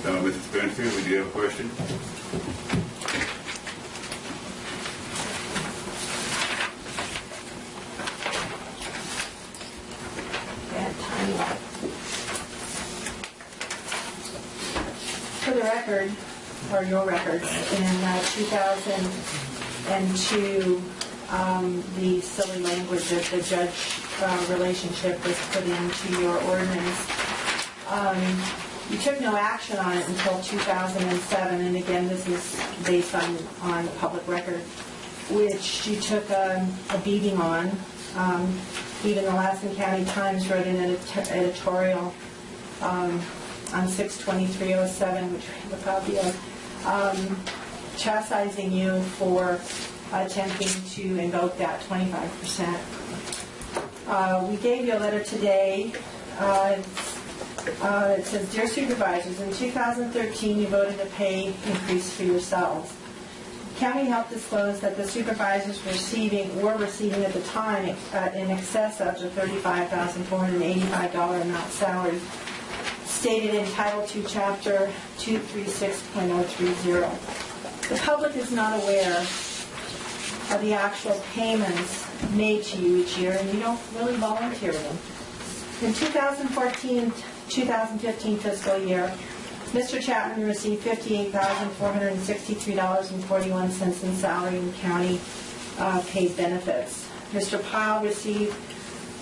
Mr. Spencer, would you have a question? For the record, or your records, in 2002, the silly language of the judge relationship was put into your ordinance. You took no action on it until 2007, and again, this is based on public record, which you took a beating on. Even the Lassen County Times wrote an editorial on 6/23/07, which we have a copy of, chastising you for attempting to invoke that 25%. We gave you a letter today. It says, "Dear Supervisors, in 2013 you voted a pay increase for yourselves. County Health disclosed that the supervisors were receiving at the time in excess of the $35,485 amount salary stated in Title II, Chapter 236.030. The public is not aware of the actual payments made to you each year, and you don't really volunteer them. In 2014-2015 fiscal year, Mr. Chapman received $58,463.41 in salary and county paid benefits. Mr. Pyle received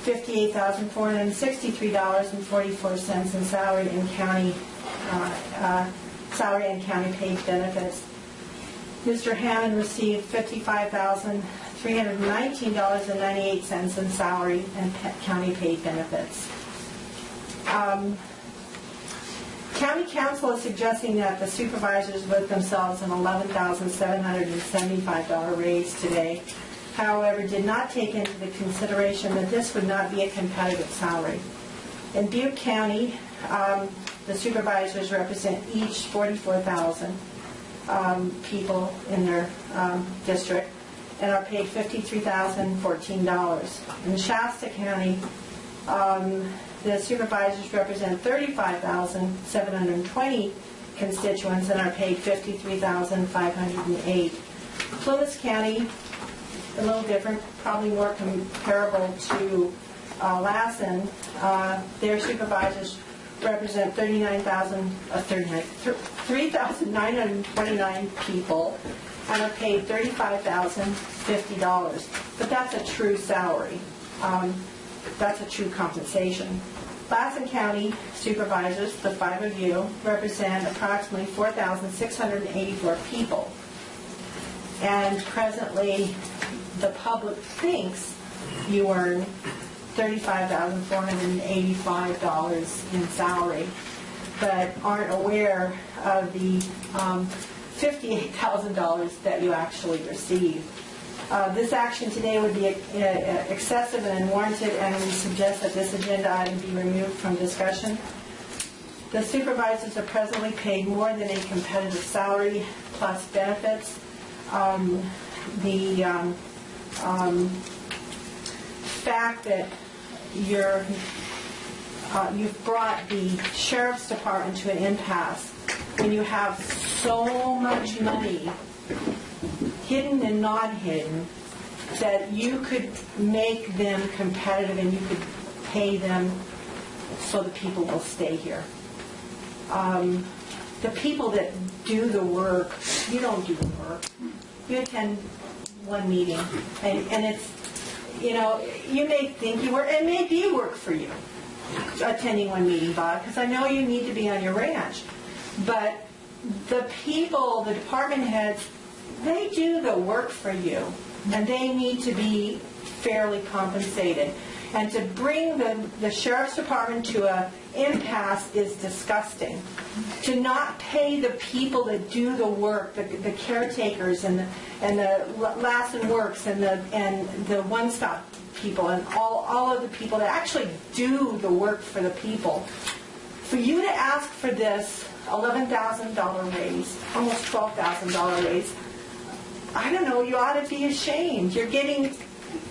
$58,463.44 in salary and county paid benefits. Mr. Hammond received $55,319.98 in salary and county paid benefits. County Council is suggesting that the supervisors vote themselves an $11,775 raise today. However, did not take into the consideration that this would not be a competitive salary. In Butte County, the supervisors represent each 44,000 people in their district and are paid $53,014. In Shasta County, the supervisors represent 35,720 constituents and are paid $53,508. Plymouth County, a little different, probably more comparable to Lassen. Their supervisors represent 3,929 people and are paid $35,050. But that's a true salary. That's a true compensation. Lassen County supervisors, the 5 of you, represent approximately 4,684 people. And presently, the public thinks you earn $35,485 in salary, but aren't aware of the $58,000 that you actually receive. This action today would be excessive and unwarranted, and we suggest that this agenda item be removed from discussion. The supervisors are presently paid more than a competitive salary plus benefits. The fact that you've brought the Sheriff's Department to an impasse when you have so much money hidden and not hidden, that you could make them competitive and you could pay them so the people will stay here. The people that do the work, you don't do the work. You attend one meeting, and it's, you may think you work, and maybe you work for you, attending one meeting, Bob, because I know you need to be on your ranch. But the people, the department heads, they do the work for you, and they need to be fairly compensated. And to bring the Sheriff's Department to an impasse is disgusting. To not pay the people that do the work, the caretakers and the Lassen Works and the One Stop people and all of the people that actually do the work for the people. For you to ask for this $11,000 raise, almost $12,000 raise, I don't know, you ought to be ashamed. You're getting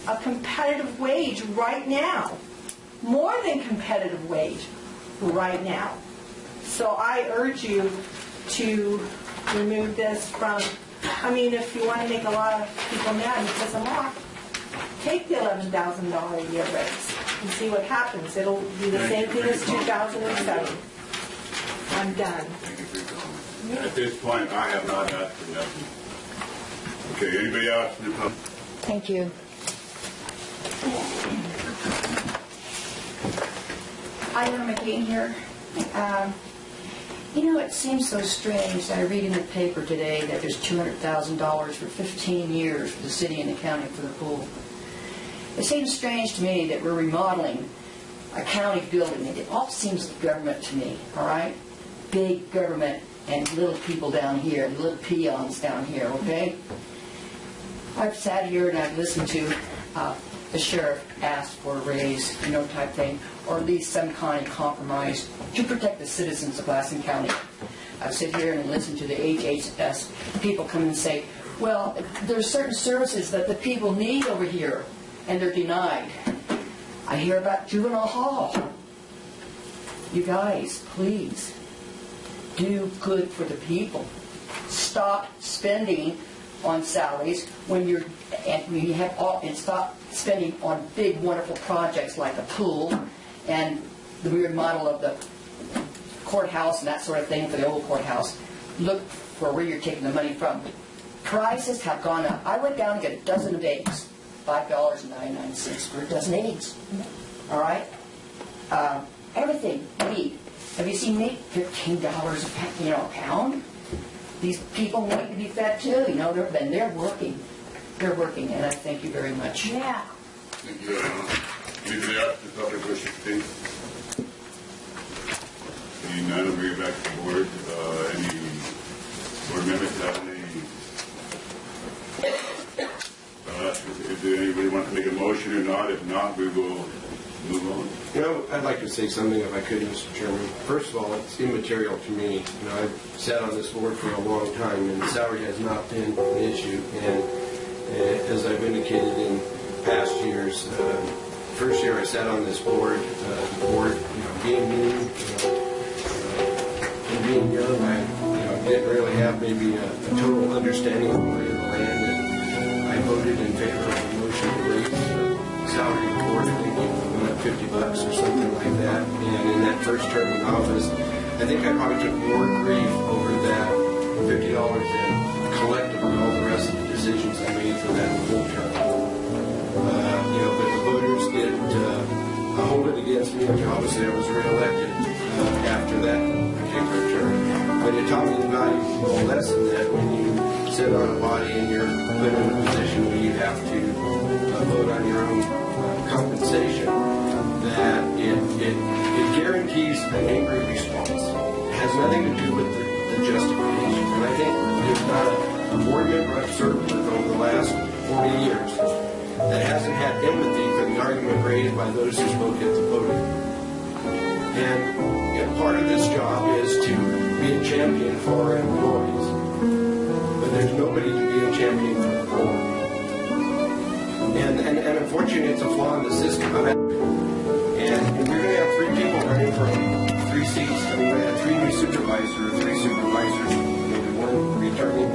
a competitive wage right now. More than competitive wage right now. So I urge you to remove this from, I mean, if you want to make a lot of people mad and piss them off, take the $11,000 a year raise and see what happens. It'll be the same thing as 2007. I'm done. Thank you for your comment. At this point, I have not asked for nothing. Okay, anybody else in the public? Thank you. Ira McCain here. It seems so strange that I read in the paper today that there's $200,000 for 15 years for the city and the county for the pool. It seems strange to me that we're remodeling a county building. It all seems government to me, all right? Big government and little people down here, little peons down here, okay? I've sat here and I've listened to the sheriff ask for a raise, type thing, or at least some kind of compromise to protect the citizens of Lassen County. I sit here and listen to the HHS people come and say, well, there's certain services that the people need over here, and they're denied. I hear about juvenile hall. You guys, please, do good for the people. Stop spending on salaries and stop spending on big, wonderful projects like a pool and the remodel of the courthouse and that sort of thing for the old courthouse. Look for where you're taking the money from. Prices have gone up. I went down to get a dozen of eggs, $5.99 for a dozen eggs. All right? Everything, meat. Have you seen meat? $15 a pound. These people need to be fed too. They're working. They're working, and I thank you very much. Yeah. Thank you. Anybody else in the public wish to speak? Seeing none, we'll bring it back to the board. Any board members have any? If anybody wants to make a motion or not, if not, we will move on. I'd like to say something if I could, Mr. Chairman. First of all, it's immaterial to me. I've sat on this board for a long time, and salary has not been an issue. And as I've indicated in past years, first year I sat on this board, the board, being new and being young, I didn't really have maybe a total understanding of the lay of the land, and I voted in favor of a motion to raise the salary of the board. I think it went up $50 or something like that. And in that first term in office, I think I probably took more grief over that $50 than collectively all the rest of the decisions I made for that whole term. But the voters did hold it against me, which obviously I was reelected after that particular term. But it taught me the valuable lesson that when you sit on a body and you're put in a position where you have to vote on your own compensation, that it guarantees an angry response. It has nothing to do with the justification. And I think there's not a board member I've served with over the last 40 years that hasn't had empathy for the argument raised by those who spoke at the podium. And part of this job is to be a champion for our employees. But there's nobody to be a champion for the board. And unfortunately, it's a flaw in the system. And we're going to have three people running from three seats. We're going to have three supervisors, maybe one returning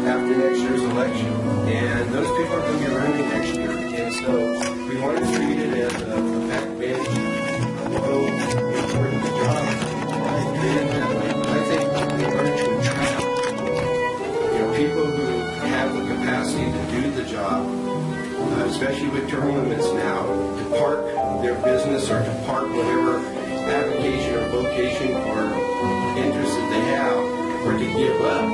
after next year's election. And those people are going to be running next year. And so we want to treat it as a backbench, low, important job. And I think we are to attract people who have the capacity to do the job, especially with term limits now, to park their business or to park whatever application or vocation or interest that they have, or to give up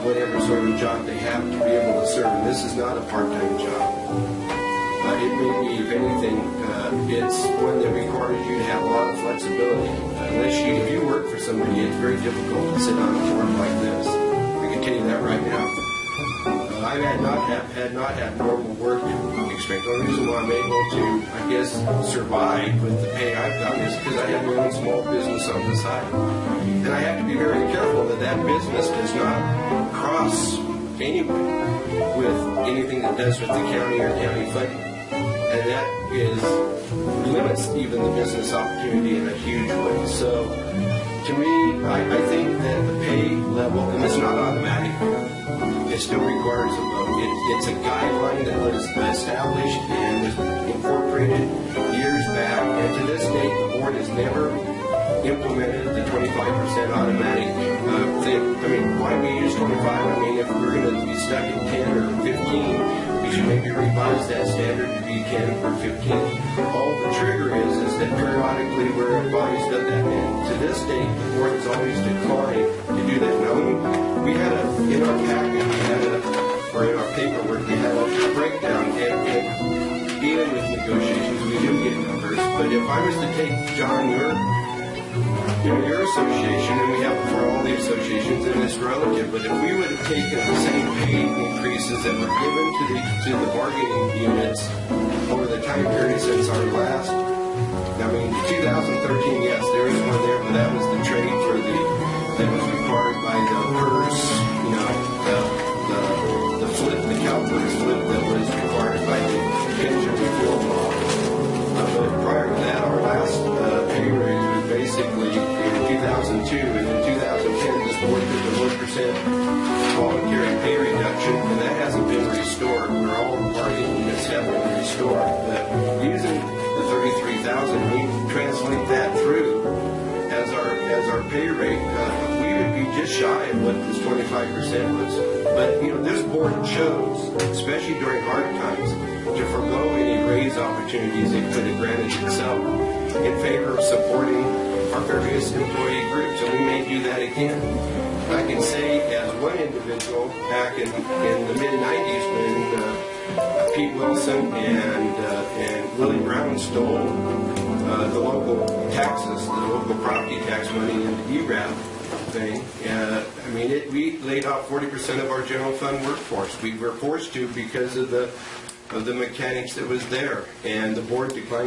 whatever sort of job they have to be able to serve. And this is not a part-time job. It may be, if anything, it's one that requires you to have a lot of flexibility. If you work for somebody, it's very difficult to sit on a board like this. I can tell you that right now. I had not had normal work experience. The only reason why I'm able to, survive with the pay I've gotten is because I have my own small business on the side. And I have to be very careful that business does not cross anyway with anything that does with the county or county funding. And that limits even the business opportunity in a huge way. So to me, I think that the pay level, and it's not automatic, it still requires a vote. It's a guideline that was established and was incorporated years back, and to this date, the board has never implemented the 25% automatic thing. I mean, why do we use 25? I mean, if we're going to be stuck at 10 or 15, we should maybe revise that standard to be 10 or 15. All the trigger is that periodically we're advised of that. And to this date, the board has always declined to do that. Now, we had in our packet, or in our paperwork, we had a breakdown, and dealing with negotiations, we do get numbers. But if I was to take, John, your association, and we have it for all the associations, and it's relative, but if we would have taken the same pay increases that were given to the bargaining units over the time period since our last, I mean, 2013, yes, there is one there, but that was the trade that was required by the PERS, the flip, the CalPERS flip that was required by the pension reform law. But prior to that, our last pay raise was basically in 2002, and in 2010, this board did the 1% voluntary pay reduction, and that hasn't been restored. Where all bargaining units have been restored. But using the 33,000, we translate that through as our pay rate. We would be just shy of what this 25% was. But this board chose, especially during hard times, to forego any raise opportunities it could have granted itself in favor of supporting our various employee groups, and we may do that again. I can say, as one individual back in the mid-'90s when Pete Wilson and Willie Brown stole the local taxes, the local property tax money in the ERAP thing. I mean, we laid off 40% of our general fund workforce. We were forced to because of the mechanics that was there, and the board declined